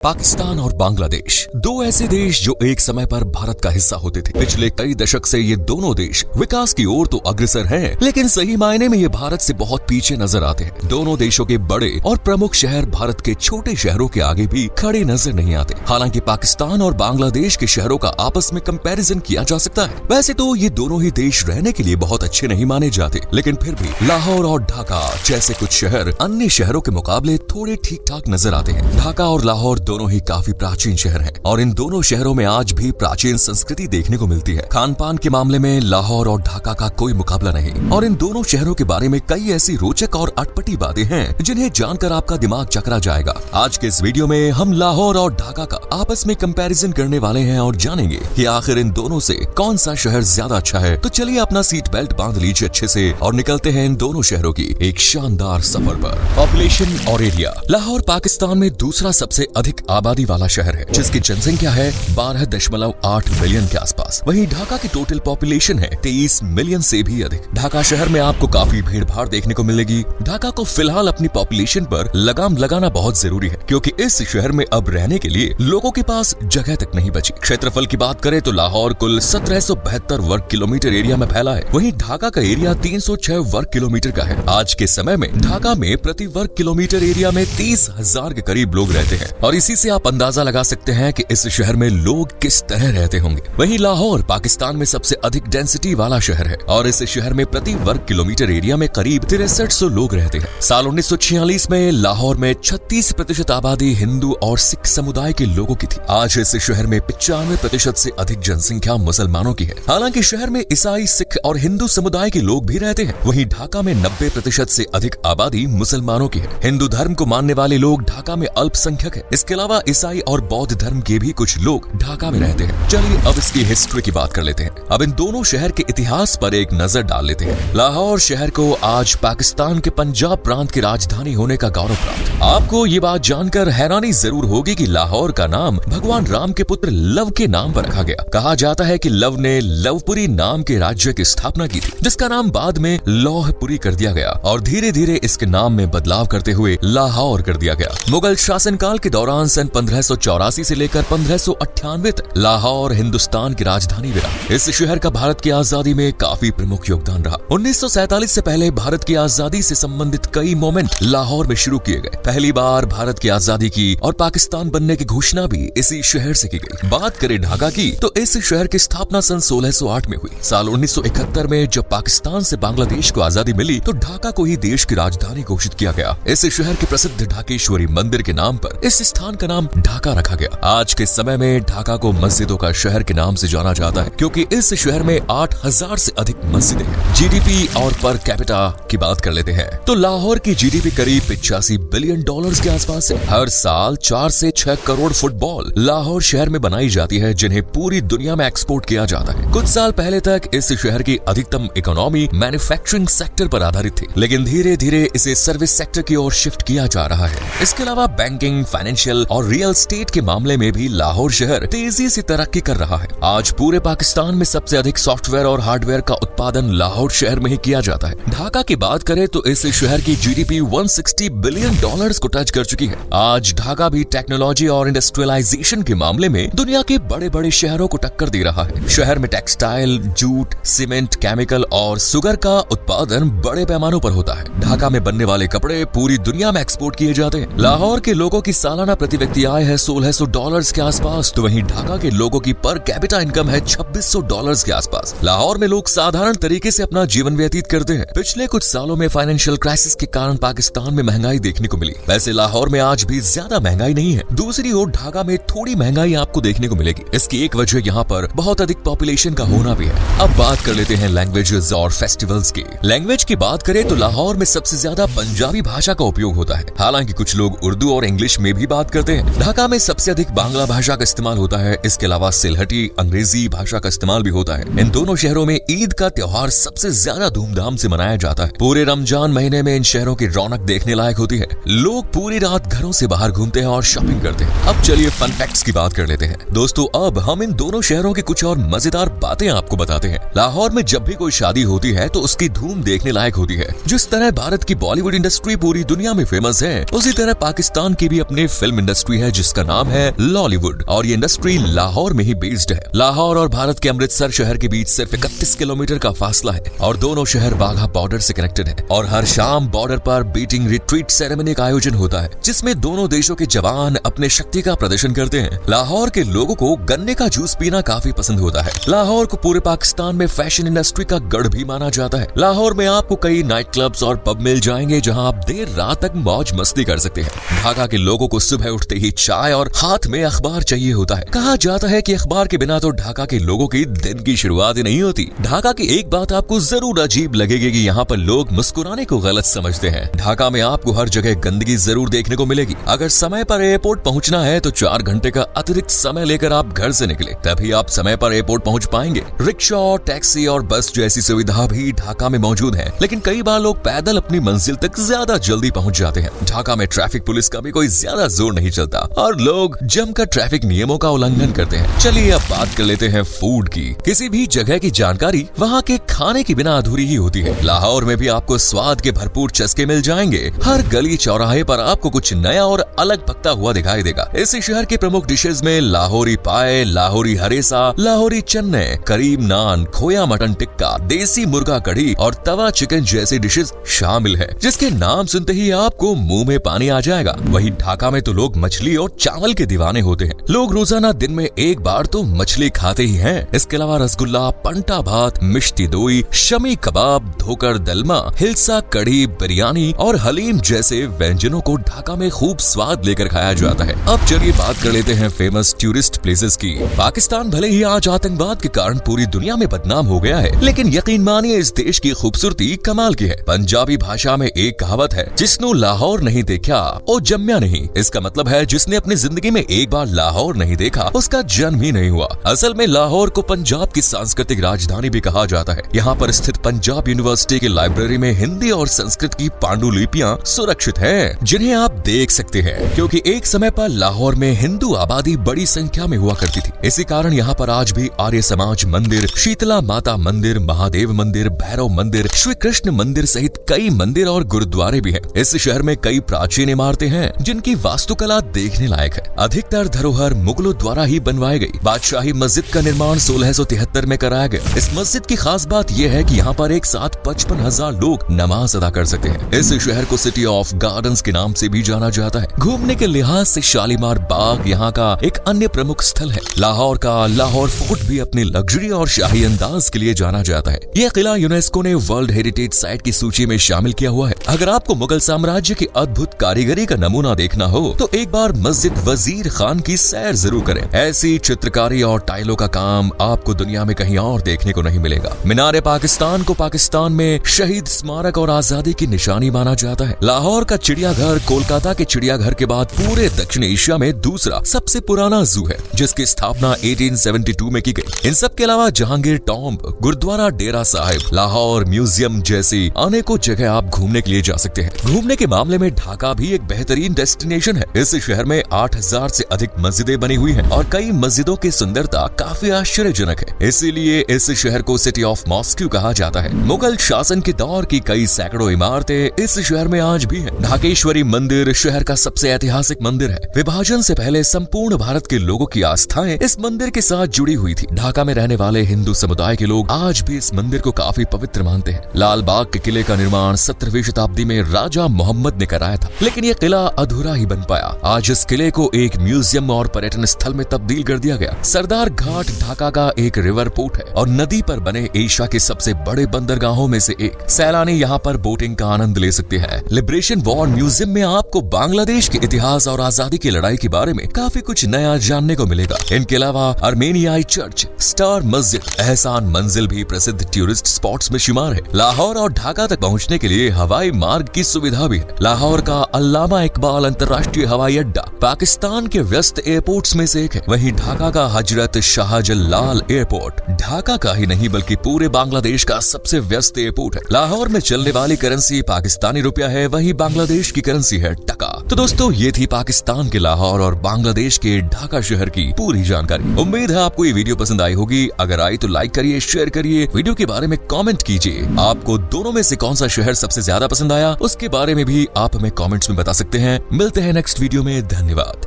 पाकिस्तान और बांग्लादेश दो ऐसे देश जो एक समय पर भारत का हिस्सा होते थे। पिछले कई दशक से ये दोनों देश विकास की ओर तो अग्रसर हैं, लेकिन सही मायने में ये भारत से बहुत पीछे नजर आते हैं। दोनों देशों के बड़े और प्रमुख शहर भारत के छोटे शहरों के आगे भी खड़े नजर नहीं आते। हालांकि पाकिस्तान और बांग्लादेश के शहरों का आपस में कंपैरिजन किया जा सकता है। वैसे तो ये दोनों ही देश रहने के लिए बहुत अच्छे नहीं माने जाते, लेकिन फिर भी लाहौर और ढाका जैसे कुछ शहर अन्य शहरों के मुकाबले थोड़े ठीक ठाक नजर आते हैं। ढाका और लाहौर दोनों ही काफी प्राचीन शहर हैं और इन दोनों शहरों में आज भी प्राचीन संस्कृति देखने को मिलती है। खान पान के मामले में लाहौर और ढाका का कोई मुकाबला नहीं और इन दोनों शहरों के बारे में कई ऐसी रोचक और अटपटी बातें हैं जिन्हें जानकर आपका दिमाग चकरा जाएगा। आज के इस वीडियो में हम लाहौर और ढाका का आपस में कंपैरिजन करने वाले हैं और जानेंगे कि आखिर इन दोनों से कौन सा शहर ज्यादा अच्छा है। तो चलिए अपना सीट बेल्ट बांध लीजिए अच्छे से और निकलते हैं इन दोनों शहरों की एक शानदार सफर पर। पॉपुलेशन और एरिया। लाहौर पाकिस्तान में दूसरा सबसे अधिक आबादी वाला शहर है, जिसकी जनसंख्या है 12.8 मिलियन के आसपास। वहीं ढाका की टोटल पॉपुलेशन है 23 मिलियन से भी अधिक। ढाका शहर में आपको काफी भीड़ भाड़ देखने को मिलेगी। ढाका को फिलहाल अपनी पॉपुलेशन पर लगाम लगाना बहुत जरूरी है, क्योंकि इस शहर में अब रहने के लिए लोगों के पास जगह तक नहीं बची। क्षेत्रफल की बात करें तो लाहौर कुल 1772 वर्ग किलोमीटर एरिया में फैला है, वहीं ढाका का एरिया 306 वर्ग किलोमीटर का है। आज के समय में ढाका में प्रति वर्ग किलोमीटर एरिया में 30,000 के करीब लोग रहते हैं और इसी से आप अंदाजा लगा सकते हैं कि इस शहर में लोग किस तरह रहते होंगे। वहीं लाहौर पाकिस्तान में सबसे अधिक डेंसिटी वाला शहर है और इस शहर में प्रति वर्ग किलोमीटर एरिया में करीब 6300 लोग रहते हैं। साल 1946 में लाहौर में 36% आबादी हिंदू और सिख समुदाय के लोगों की थी। आज इस शहर में 95% से अधिक जनसंख्या मुसलमानों की है। हालांकि शहर में ईसाई, सिख और हिंदू समुदाय के लोग भी रहते हैं। वहीं ढाका में 90% से अधिक आबादी मुसलमानों की है। हिंदू धर्म को मानने वाले लोग ढाका में अल्पसंख्यक है। इसके अलावा ईसाई और बौद्ध धर्म के भी कुछ लोग ढाका में रहते हैं। चलिए अब इसकी हिस्ट्री की बात कर लेते हैं। अब इन दोनों शहर के इतिहास पर एक नजर डाल लेते हैं। लाहौर शहर को आज पाकिस्तान के पंजाब प्रांत की राजधानी होने का गौरव प्राप्त। आपको ये बात जानकर हैरानी जरूर होगी कि लाहौर का नाम भगवान राम के पुत्र लव के नाम पर रखा गया। कहा जाता है कि लव ने लवपुरी नाम के राज्य की स्थापना की थी, जिसका नाम बाद में लौहपुरी कर दिया गया और धीरे धीरे इसके नाम में बदलाव करते हुए लाहौर कर दिया गया। मुगल शासनकाल के दौरान सन 1584 से लेकर 1598 तक लाहौर हिंदुस्तान की राजधानी भी रहा। इस शहर का भारत की आजादी में काफी प्रमुख योगदान रहा। 1947 से पहले भारत की आजादी से संबंधित कई मोमेंट लाहौर में शुरू किए गए। पहली बार भारत की आजादी की और पाकिस्तान बनने की घोषणा भी इसी शहर से की गई। बात करें ढाका की तो इस शहर की स्थापना सन 1608 में हुई। साल 1971 में जब पाकिस्तान से बांग्लादेश को आजादी मिली तो ढाका को ही देश की राजधानी घोषित किया गया। इस शहर के प्रसिद्ध ढाकेश्वरी मंदिर के नाम पर इस स्थान का नाम ढाका रखा गया। आज के समय में ढाका को मस्जिदों का शहर के नाम से जाना जाता है, क्योंकि इस शहर में 8000 से अधिक मस्जिदें हैं। जीडीपी और पर कैपिटा की बात कर लेते हैं तो लाहौर की जीडीपी करीब 85 बिलियन डॉलर्स के आसपास है। हर साल 4 से 6 करोड़ फुटबॉल लाहौर शहर में बनाई जाती है, जिन्हें पूरी दुनिया में एक्सपोर्ट किया जाता है। कुछ साल पहले तक इस शहर की अधिकतम इकोनॉमी मैन्युफैक्चरिंग सेक्टर पर आधारित थी, लेकिन धीरे धीरे इसे सर्विस सेक्टर की ओर शिफ्ट किया जा रहा है। इसके अलावा बैंकिंग, फाइनेंशियल और रियल स्टेट के मामले में भी लाहौर शहर तेजी से तरक्की कर रहा है। आज पूरे पाकिस्तान में सबसे अधिक सॉफ्टवेयर और हार्डवेयर का उत्पादन लाहौर शहर में ही किया जाता है। ढाका की बात करें तो इस शहर की जीडीपी 160 बिलियन डॉलर्स को टच कर चुकी है। आज ढाका भी टेक्नोलॉजी और इंडस्ट्रियलाइजेशन के मामले में दुनिया के बड़े बड़े शहरों को टक्कर दे रहा है। शहर में टेक्सटाइल, जूट, सीमेंट, केमिकल और शुगर का उत्पादन बड़े पैमानों पर होता है। ढाका में बनने वाले कपड़े पूरी दुनिया में एक्सपोर्ट किए जाते हैं। लाहौर के लोगों की सालाना प्रति व्यक्ति आय है $1600 के आसपास, तो वहीं ढाका के लोगों की पर कैपिटा इनकम है $2600 के आसपास। लाहौर में लोग साधारण तरीके से अपना जीवन व्यतीत करते हैं। पिछले कुछ सालों में फाइनेंशियल क्राइसिस के कारण पाकिस्तान में महंगाई देखने को मिली। वैसे लाहौर में आज भी ज्यादा महंगाई नहीं है। दूसरी ओर ढाका में थोड़ी महंगाई आपको देखने को मिलेगी। इसकी एक वजह यहाँ पर बहुत अधिक पॉपुलेशन का होना भी है। अब बात कर लेते हैं लैंग्वेजेस और फेस्टिवल्स की। लैंग्वेज की बात करें तो लाहौर में सबसे ज्यादा पंजाबी भाषा का उपयोग होता है। हालांकि कुछ लोग उर्दू और इंग्लिश में भी बात करते हैं। ढाका में सबसे अधिक बांग्ला भाषा का इस्तेमाल होता है। इसके अलावा सिलहटी अंग्रेजी भाषा का इस्तेमाल भी होता है। इन दोनों शहरों में ईद का त्योहार सबसे ज्यादा धूमधाम से मनाया जाता है। पूरे रमजान महीने में इन शहरों की रौनक देखने लायक होती है। लोग पूरी रात घरों से बाहर घूमते हैं और शॉपिंग करते हैं। अब चलिए फन फैक्ट्स की बात कर लेते हैं। दोस्तों अब हम इन दोनों शहरों की कुछ और मजेदार बातें आपको बताते हैं। लाहौर में जब भी कोई शादी होती है तो उसकी धूम देखने लायक होती है। जिस तरह भारत की बॉलीवुड इंडस्ट्री पूरी दुनिया में फेमस है, उसी तरह पाकिस्तान की भी अपने फिल्म इंडस्ट्री है जिसका नाम है लॉलीवुड और ये इंडस्ट्री लाहौर में ही बेस्ड है। लाहौर और भारत के अमृतसर शहर के बीच सिर्फ 31 किलोमीटर का फासला है और दोनों शहर बाघा बॉर्डर से कनेक्टेड है और हर शाम बॉर्डर पर बीटिंग रिट्रीट सेरेमनी का आयोजन होता है जिसमें दोनों देशों के जवान अपने शक्ति का प्रदर्शन करते हैं। लाहौर के लोगों को गन्ने का जूस पीना काफी पसंद होता है। लाहौर को पूरे पाकिस्तान में फैशन इंडस्ट्री का गढ़ भी माना जाता है। लाहौर में आपको कई नाइट क्लब्स और पब मिल जाएंगे जहां आप देर रात तक मौज मस्ती कर सकते हैं। ढाका के लोगों को सुबह उठते ही चाय और हाथ में अखबार चाहिए होता है। कहा जाता है कि अखबार के बिना तो ढाका के लोगों की दिन की शुरुआत ही नहीं होती। ढाका की एक बात आपको जरूर अजीब लगेगी कि यहाँ पर लोग मुस्कुराने को गलत समझते हैं। ढाका में आपको हर जगह गंदगी जरूर देखने को मिलेगी। अगर समय पर एयरपोर्ट पहुँचना है तो 4 घंटे का अतिरिक्त समय लेकर आप घर से निकले, तभी आप समय पर एयरपोर्ट पहुँच पाएंगे। रिक्शा और टैक्सी और बस जैसी सुविधा भी ढाका में मौजूद है, लेकिन कई बार लोग पैदल अपनी मंजिल तक ज्यादा जल्दी पहुँच जाते हैं। ढाका में ट्रैफिक पुलिस का भी कोई ज्यादा जोर नहीं चलता और लोग जमकर ट्रैफिक नियमों का उल्लंघन करते हैं। चलिए अब बात कर लेते हैं फूड की। किसी भी जगह की जानकारी वहाँ के खाने के बिना अधूरी ही होती है। लाहौर में भी आपको स्वाद के भरपूर चस्के मिल जाएंगे। हर गली चौराहे पर आपको कुछ नया और अलग पकता हुआ दिखाई देगा। इस शहर के प्रमुख डिशेज में लाहौरी पाए, लाहौरी हरेसा, लाहौरी चन्ने, करीम नान, खोया मटन टिक्का, देसी मुर्गा कढ़ी और तवा चिकन जैसी डिशेज शामिल है, जिसके नाम सुनते ही आपको मुंह में पानी आ जाएगा। वहीं ढाका में तो लोग मछली और चावल के दीवाने होते हैं। लोग रोजाना दिन में एक बार तो मछली खाते ही हैं। इसके अलावा रसगुल्ला, पंटा भात, मिष्टी दोई, शमी कबाब, धोकर दलमा, हिलसा कढ़ी, बिरयानी और हलीम जैसे व्यंजनों को ढाका में खूब स्वाद लेकर खाया जाता है। अब चलिए बात कर लेते हैं फेमस टूरिस्ट प्लेसेस की। पाकिस्तान भले ही आज आतंकवाद के कारण पूरी दुनिया में बदनाम हो गया है, लेकिन यकीन मानिए इस देश की खूबसूरती कमाल की है। पंजाबी भाषा में एक कहावत है, जिसने लाहौर नहीं देखा वो जम्या नहीं। इसका मतलब है जिसने अपनी जिंदगी में एक बार लाहौर नहीं देखा उसका जन्म ही नहीं हुआ। असल में लाहौर को पंजाब की सांस्कृतिक राजधानी भी कहा जाता है। यहाँ पर स्थित पंजाब यूनिवर्सिटी की लाइब्रेरी में हिंदी और संस्कृत की पांडुलिपियाँ सुरक्षित हैं, जिन्हें आप देख सकते हैं, क्योंकि एक समय पर लाहौर में हिंदू आबादी बड़ी संख्या में हुआ करती थी। इसी कारण यहाँ पर आज भी आर्य समाज मंदिर, शीतला माता मंदिर, महादेव मंदिर, भैरव मंदिर, श्री कृष्ण मंदिर सहित कई मंदिर और गुरुद्वारे भी हैं। इस शहर में कई प्राचीन इमारतें हैं जिनकी वास्तुकला देखने लायक है। अधिकतर धरोहर मुगलों द्वारा ही बनवाई गई। बादशाही मस्जिद का निर्माण 1673 में कराया गया। इस मस्जिद की खास बात यह है कि यहाँ पर एक साथ 55,000 लोग नमाज अदा कर सकते हैं। इस शहर को सिटी ऑफ गार्डन्स के नाम से भी जाना जाता है। घूमने के लिहाज से शालीमार बाग यहाँ का एक अन्य प्रमुख स्थल है। लाहौर का लाहौर फोर्ट भी अपनी लग्जरी और शाही अंदाज के लिए जाना जाता है। यह किला यूनेस्को ने वर्ल्ड हेरिटेज साइट की सूची में शामिल किया हुआ है। अगर आपको मुगल साम्राज्य की अद्भुत कारीगरी का नमूना देखना हो तो एक बार मस्जिद वजीर खान की सैर जरूर करें। ऐसी चित्रकारी और टाइलों का काम आपको दुनिया में कहीं और देखने को नहीं मिलेगा। मीनार पाकिस्तान को पाकिस्तान में शहीद स्मारक और आजादी की निशानी माना जाता है। लाहौर का चिड़ियाघर कोलकाता के चिड़ियाघर के बाद पूरे दक्षिण एशिया में दूसरा सबसे पुराना जू है, जिसकी स्थापना 1872 में की गई। इन सब के अलावा जहांगीर टॉम्ब, गुरुद्वारा डेरा साहिब, लाहौर म्यूजियम जैसी अनेकों जगह आप घूमने के लिए जा सकते हैं। घूमने के मामले में ढाका भी एक बेहतरीन डेस्टिनेशन है। इस शहर में 8000 से अधिक मस्जिदें बनी हुई हैं और कई मस्जिदों की सुंदरता काफी आश्चर्यजनक है। इसीलिए इस शहर को सिटी ऑफ मॉस्को कहा जाता है। मुगल शासन के दौर की कई सैकड़ों इमारतें इस शहर में आज भी हैं। ढाकेश्वरी मंदिर शहर का सबसे ऐतिहासिक मंदिर है। विभाजन से पहले संपूर्ण भारत के लोगों की आस्थाएं इस मंदिर के साथ जुड़ी हुई थी। ढाका में रहने वाले हिंदू समुदाय के लोग आज भी इस मंदिर को काफी पवित्र मानते हैं। लाल बाग के किले का निर्माण 17वीं शताब्दी में राजा मोहम्मद ने कराया था, लेकिन यह किला अधूरा ही बन पाया। आज इस किले को एक म्यूजियम और पर्यटन स्थल में तब्दील कर दिया गया। सरदार घाट ढाका का एक रिवर पोर्ट है और नदी पर बने एशिया के सबसे बड़े बंदरगाहों में से एक। सैलानी यहाँ पर बोटिंग का आनंद ले सकते हैं। लिबरेशन वॉर म्यूजियम में आपको बांग्लादेश के इतिहास और आजादी की लड़ाई के बारे में काफी कुछ नया जानने को मिलेगा। इनके अलावा अर्मेनियाई चर्च, स्टार मस्जिद, एहसान मंजिल भी प्रसिद्ध टूरिस्ट स्पॉट्स में शुमार है। लाहौर और ढाका तक पहुँचने के लिए हवाई मार्ग की सुविधा भी है। लाहौर का अल्लामा इकबाल अंतर्राष्ट्रीय हवाई अड्डा पाकिस्तान के व्यस्त एयरपोर्ट्स में से एक है। वहीं ढाका का हजरत शाहजलाल एयरपोर्ट ढाका का ही नहीं बल्कि पूरे बांग्लादेश का सबसे व्यस्त एयरपोर्ट है। लाहौर में चलने वाली करेंसी पाकिस्तानी रुपया है, वहीं बांग्लादेश की करेंसी है टका। तो दोस्तों ये थी पाकिस्तान के लाहौर और बांग्लादेश के ढाका शहर की पूरी जानकारी। उम्मीद है आपको ये वीडियो पसंद आई होगी। अगर आई तो लाइक करिए, शेयर करिए, वीडियो के बारे में कमेंट कीजिए। आपको दोनों में से कौन सा शहर सबसे ज्यादा पसंद आया उसके बारे में भी आप हमें कमेंट्स में बता सकते हैं। मिलते हैं नेक्स्ट वीडियो में। धन्यवाद।